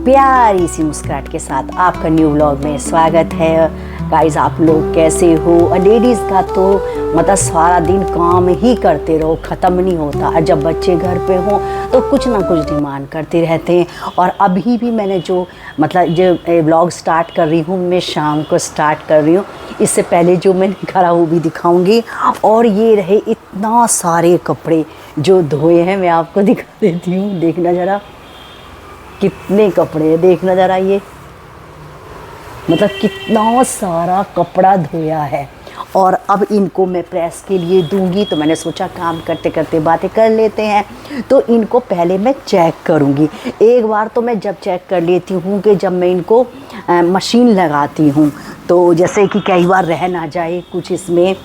प्यारी सी मुस्कुराहट के साथ आपका न्यू व्लॉग में स्वागत है। गाइस, आप लोग कैसे हो? और लेडीज़ का तो मतलब सारा दिन काम ही करते रहो, ख़त्म नहीं होता। और जब बच्चे घर पे हों तो कुछ ना कुछ डिमांड करते रहते हैं। और अभी भी मैंने जो व्लॉग स्टार्ट कर रही हूँ, मैं शाम को स्टार्ट कर रही हूँ। इससे पहले जो मैंने करा वो भी दिखाऊंगी। और ये रहे इतना सारे कपड़े जो धोए हैं, मैं आपको दिखा देती हूँ। देखना ज़रा कितने कपड़े हैं, देखना ज़रा ये मतलब कितना सारा कपड़ा धोया है। और अब इनको मैं प्रेस के लिए दूंगी, तो मैंने सोचा काम करते करते बातें कर लेते हैं। तो इनको पहले मैं चेक करूंगी। एक बार तो मैं जब चेक कर लेती हूँ कि जब मैं इनको मशीन लगाती हूँ, तो जैसे कि कई बार रह ना जाए कुछ इसमें,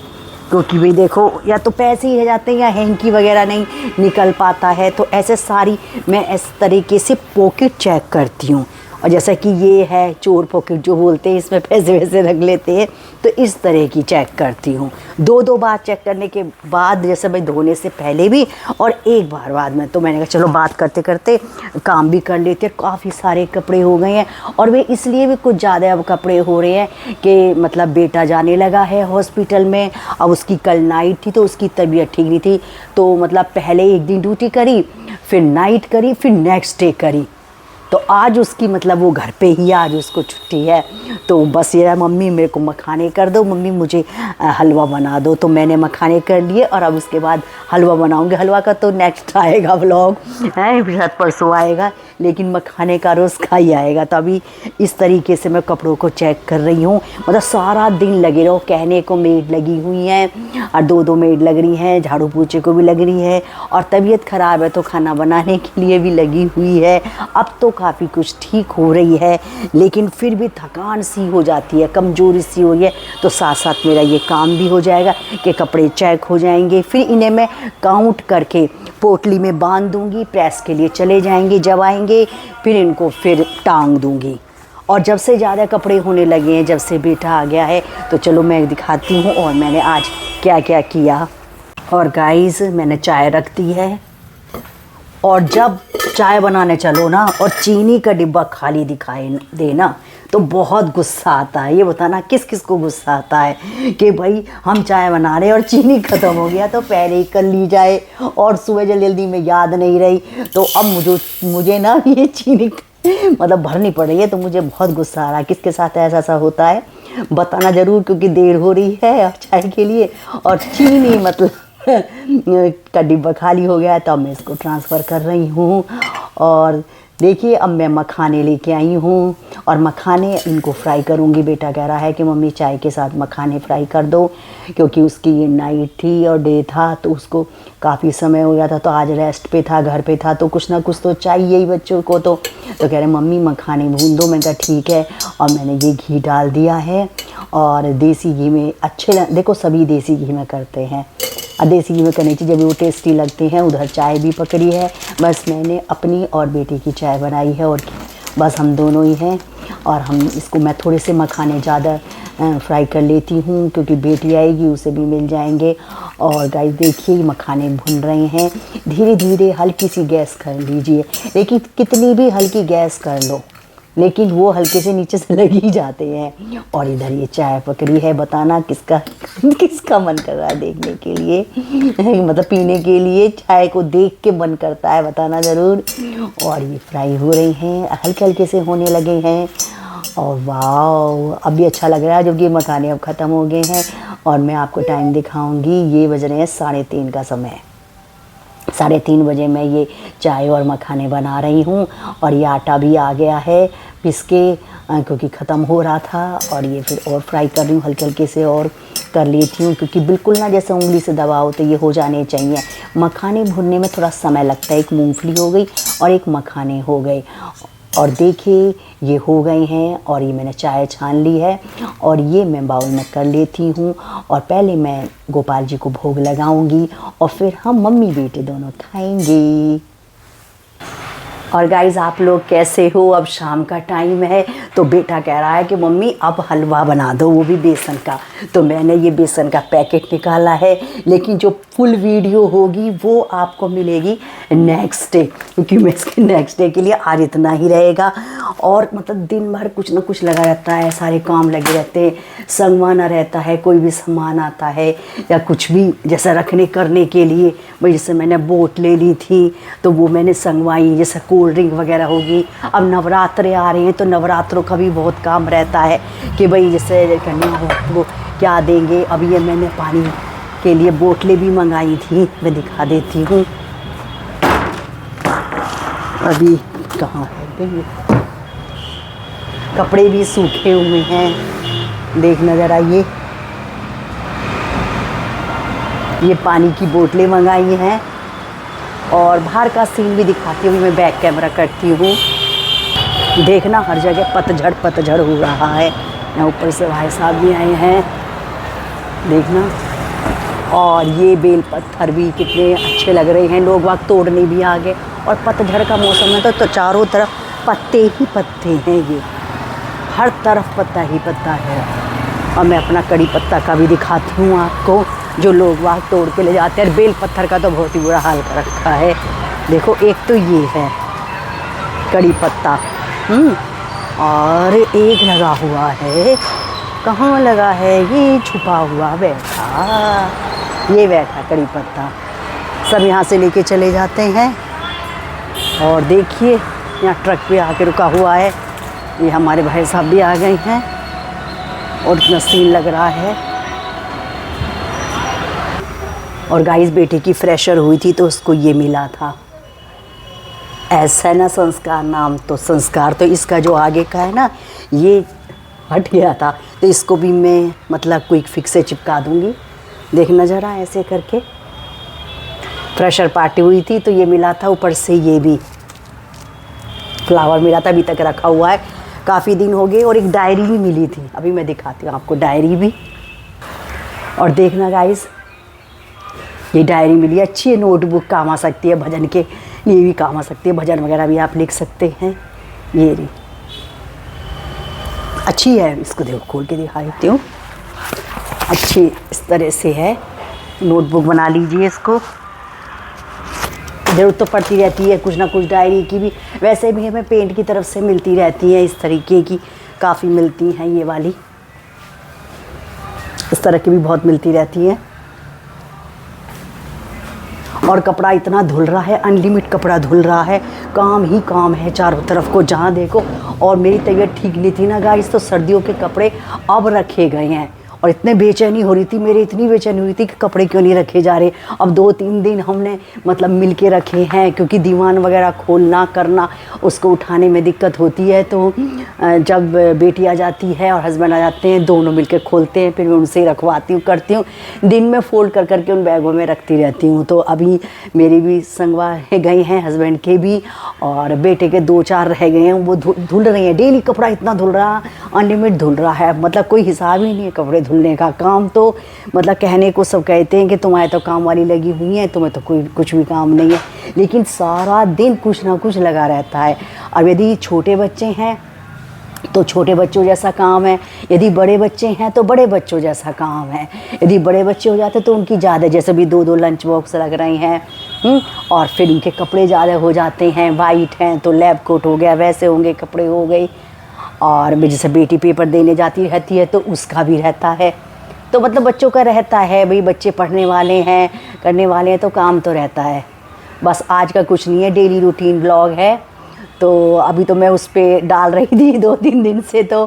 क्योंकि भाई देखो या तो पैसे ही रह जाते हैं या हैंकी वगैरह नहीं निकल पाता है। तो ऐसे सारी मैं इस तरीके से पॉकेट चेक करती हूँ। और जैसा कि ये है चोर पॉकेट जो बोलते हैं, इसमें पैसे वैसे रख लेते हैं, तो इस तरह की चेक करती हूँ। दो बार चेक करने के बाद, जैसे भाई धोने से पहले भी और एक बार बाद में, तो मैंने कहा चलो बात करते करते काम भी कर लेते। काफ़ी सारे कपड़े हो गए हैं। और वे इसलिए भी कुछ ज़्यादा अब कपड़े हो रहे हैं कि मतलब बेटा जाने लगा है हॉस्पिटल में। अब उसकी कल नाइट थी तो उसकी तबीयत ठीक नहीं थी, तो मतलब पहले एक दिन ड्यूटी करी, फिर नाइट करी, फिर नेक्स्ट डे करी। तो आज उसकी मतलब वो घर पे ही, आज उसको छुट्टी है। तो बस ये मम्मी मेरे को मखाने कर दो, मम्मी मुझे हलवा बना दो। तो मैंने मखाने कर लिए और अब उसके बाद हलवा बनाऊंगी। हलवा का तो नेक्स्ट आएगा व्लॉग है, शायद परसों आएगा, लेकिन मखाने का रोज़ का ही आएगा। तो अभी इस तरीके से मैं कपड़ों को चेक कर रही हूँ। मतलब सारा दिन लगे रहो। कहने को मेड लगी हुई हैं और दो मेड लग रही हैं, झाड़ू पोछे को भी लग रही है, और तबीयत ख़राब है तो खाना बनाने के लिए भी लगी हुई है। अब तो काफ़ी कुछ ठीक हो रही है, लेकिन फिर भी थकान सी हो जाती है, कमज़ोरी सी हो रही है। तो साथ साथ मेरा ये काम भी हो जाएगा कि कपड़े चेक हो जाएंगे। फिर इन्हें मैं काउंट करके पोटली में बांध दूंगी, प्रेस के लिए चले जाएंगे। जब आएंगे फिर इनको फिर टांग दूंगी। और जब से ज़्यादा कपड़े होने लगे हैं, जब से बेटा आ गया है, तो चलो मैं दिखाती हूँ और मैंने आज क्या क्या किया। और गाइस, मैंने चाय रख दी है। और जब चाय बनाने चलो ना और चीनी का डिब्बा खाली दिखाई देना तो बहुत गुस्सा आता है। ये बताना किस किस को गुस्सा आता है कि भाई हम चाय बना रहे और चीनी ख़त्म हो गया, तो पहले ही कर ली जाए। और सुबह जल्दी में याद नहीं रही, तो अब मुझे ना ये चीनी मतलब भरनी पड़ रही है। तो मुझे बहुत गुस्सा आ रहा है। किसके साथ ऐसा होता है बताना ज़रूर, क्योंकि देर हो रही है चाय के लिए। और चीनी मतलब का डिब्बा खाली हो गया है, तो अब मैं इसको ट्रांसफ़र कर रही हूँ। और देखिए, अब मैं मखाने लेके आई हूँ और मखाने इनको फ्राई करूँगी। बेटा कह रहा है कि मम्मी चाय के साथ मखाने फ्राई कर दो, क्योंकि उसकी ये नाइट थी और डे था, तो उसको काफ़ी समय हो गया था। तो आज रेस्ट पे था, घर पे था, तो कुछ ना कुछ तो चाहिए ही बच्चों को। तो कह रहे मम्मी मखाने भून दो। मैंने कहा ठीक है। और मैंने ये घी डाल दिया है। और देसी घी में अच्छे देखो, सभी देसी घी में करते हैं, और देसी घी में करनी चाहिए, जब वो टेस्टी लगते हैं। उधर चाय भी पकड़ी है। बस मैंने अपनी और बेटे की चाय बनाई है, और बस हम दोनों ही हैं। और हम इसको मैं थोड़े से मखाने ज़्यादा फ्राई कर लेती हूँ, क्योंकि बेटी आएगी, उसे भी मिल जाएंगे। और गाइस देखिए, मखाने भुन रहे हैं। धीरे धीरे हल्की सी गैस कर लीजिए, लेकिन कितनी भी हल्की गैस कर लो, लेकिन वो हल्के से नीचे से लग ही जाते हैं। और इधर ये चाय पकड़ी है। बताना किसका मन कर रहा है देखने के लिए मतलब पीने के लिए। चाय को देख के मन करता है, बताना ज़रूर। और ये फ्राई हो रही हैं, हल्के हल्के से होने लगे हैं। और वाह, अब भी अच्छा लग रहा है, जबकि मखाने अब ख़त्म हो गए हैं। और मैं आपको टाइम दिखाऊंगी। ये बज रहे हैं 3:30 का समय। 3:30 बजे मैं ये चाय और मखाने बना रही हूँ। और ये आटा भी आ गया है पिस के, क्योंकि ख़त्म हो रहा था। और ये फिर और फ्राई कर रही हूँ, हल्के हल्के से और कर लेती हूँ, क्योंकि बिल्कुल ना जैसे उंगली से दबाओ तो ये हो जाने चाहिए। मखाने भुनने में थोड़ा समय लगता है। एक मूंगफली हो गई और एक मखाने हो गए। और देखिए, ये हो गए हैं। और ये मैंने चाय छान ली है, और ये मैं बाउल में कर लेती हूँ। और पहले मैं गोपाल जी को भोग लगाऊंगी, और फिर हम मम्मी बेटे दोनों खाएंगे। और गाइज़ आप लोग कैसे हो? अब शाम का टाइम है तो बेटा कह रहा है कि मम्मी अब हलवा बना दो, वो भी बेसन का। तो मैंने ये बेसन का पैकेट निकाला है, लेकिन जो फुल वीडियो होगी वो आपको मिलेगी नेक्स्ट डे, क्योंकि मैं इसके नेक्स्ट डे के लिए आज इतना ही रहेगा। और मतलब दिन भर कुछ ना कुछ लगा रहता है, सारे काम लगे रहते हैं, संगवाना रहता है, कोई भी सामान आता है या कुछ भी जैसा रखने करने के लिए। भाई जैसे मैंने बोट ले ली थी तो वो मैंने संगवाई, जैसे कोल्ड ड्रिंक वगैरह होगी। अब नवरात्रे आ रहे हैं तो नवरात्रों का भी बहुत काम रहता है कि भाई जैसे कन्या हो क्या देंगे। अब ये मैंने पानी के लिए बोतलें भी मंगाई थी, मैं दिखा देती हूँ। अभी कहाँ है ये, कपड़े भी सूखे हुए हैं, देखना ज़रा। ये पानी की बोतलें मंगाई हैं और बाहर का सीन भी दिखाती हूँ। मैं बैक कैमरा करती हूँ, देखना हर जगह पतझड़ हो रहा है। यहाँ ऊपर से भाई साहब भी आए हैं, देखना। और ये बेल पत्थर भी कितने अच्छे लग रहे हैं, लोग वहाँ तोड़ने भी आ गए। और पतझड़ का मौसम है तो चारों तरफ पत्ते ही पत्ते हैं, ये हर तरफ पत्ता ही पत्ता है। और मैं अपना कड़ी पत्ता का भी दिखाती हूँ आपको, जो लोग वहाँ तोड़ के ले जाते हैं। बेल पत्थर का तो बहुत ही बुरा हाल कर रखा है। देखो एक तो ये है कड़ी पत्ता, और एक लगा हुआ है, कहाँ लगा है ये, छुपा हुआ बैठा, ये बैठा कड़ी पत्ता। सब यहाँ से लेके चले जाते हैं। और देखिए यहाँ ट्रक पे आके रुका हुआ है, ये हमारे भाई साहब भी आ गए हैं और इतना सीन लग रहा है। और गाइस बेटे की फ्रेशर हुई थी तो उसको ये मिला था, ऐसा है ना संस्कार नाम। तो संस्कार तो इसका जो आगे का है ना ये हट गया था, तो इसको भी मैं मतलब क्विक फिक्स से चिपका दूंगी। देखना ज़रा ऐसे करके। फ्रेशर पार्टी हुई थी तो ये मिला था, ऊपर से ये भी फ्लावर मिला था, अभी तक रखा हुआ है, काफ़ी दिन हो गए। और एक डायरी भी मिली थी, अभी मैं दिखाती हूँ आपको डायरी भी। और देखना गाइस ये डायरी मिली, अच्छी है, नोटबुक काम आ सकती है, भजन के लिए भी काम आ सकती है, भजन वगैरह भी आप लिख सकते हैं। ये रही अच्छी है, इसको देखो खोल के दिखा देती हूँ। अच्छी इस तरह से है, नोटबुक बना लीजिए इसको। ज़रूरत तो पड़ती रहती है कुछ ना कुछ डायरी की भी, वैसे भी हमें पेंट की तरफ से मिलती रहती है, इस तरीके की काफ़ी मिलती हैं, ये वाली इस तरह की भी बहुत मिलती रहती है। और कपड़ा इतना धुल रहा है, अनलिमिट कपड़ा धुल रहा है, काम ही काम है चारों तरफ को जहाँ देखो। और मेरी तबीयत ठीक नहीं थी ना गाइस, तो सर्दियों के कपड़े अब रखे गए हैं। और इतने बेचैनी हो रही थी, मेरी इतनी बेचैनी हो रही थी कि कपड़े क्यों नहीं रखे जा रहे। अब 2-3 दिन हमने मतलब मिल के रखे हैं, क्योंकि दीवान वगैरह खोलना करना उसको उठाने में दिक्कत होती है। तो जब बेटी आ जाती है और हस्बैंड आ जाते हैं, दोनों मिल के खोलते हैं, फिर मैं उनसे रखवाती हूँ, करती हूँ। दिन में फोल्ड कर करके उन बैगों में रखती रहती हूँ। तो अभी मेरी भी संगवा गए हैं, हस्बैंड के भी, और बेटे के 2-4 रह गए हैं, वो धुल रहे हैं। डेली कपड़ा इतना धुल रहा, अनलिमिट धुल रहा है, मतलब कोई हिसाब ही नहीं है कपड़े धुलने का। काम तो मतलब कहने को सब कहते हैं कि तुम्हारे तो काम वाली लगी हुई है, तुम्हें तो कोई कुछ भी काम नहीं है, लेकिन सारा दिन कुछ ना कुछ लगा रहता है। अब यदि छोटे बच्चे हैं तो छोटे बच्चों जैसा काम है, यदि बड़े बच्चे हैं तो बड़े बच्चों जैसा काम है। यदि बड़े बच्चे हो जाते तो उनकी ज़्यादा, जैसे भी 2-2 लंच बॉक्स लग रहे हैं, और फिर उनके कपड़े ज़्यादा हो जाते हैं। वाइट हैं तो लैब कोट हो गया, वैसे होंगे कपड़े हो गए। और जैसे बेटी पेपर देने जाती रहती है तो उसका भी रहता है। तो मतलब बच्चों का रहता है, भाई बच्चे पढ़ने वाले हैं, करने वाले हैं, तो काम तो रहता है। बस आज का कुछ नहीं है, डेली रूटीन ब्लॉग है। तो अभी तो मैं उस पर डाल रही थी 2-3 दिन से, तो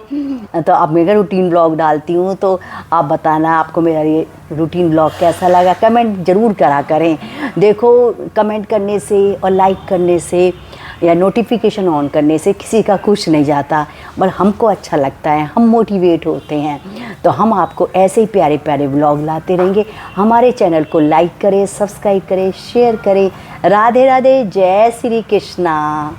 अब मेरा रूटीन ब्लॉग डालती हूँ। तो आप बताना आपको मेरा ये रूटीन ब्लॉग कैसा लगा, कमेंट ज़रूर करा करें। देखो कमेंट करने से और लाइक करने से या नोटिफिकेशन ऑन करने से किसी का कुछ नहीं जाता, बट हमको अच्छा लगता है, हम मोटिवेट होते हैं। तो हम आपको ऐसे ही प्यारे प्यारे ब्लॉग लाते रहेंगे। हमारे चैनल को लाइक करें, सब्सक्राइब करें, शेयर करें। राधे राधे, जय श्री कृष्णा।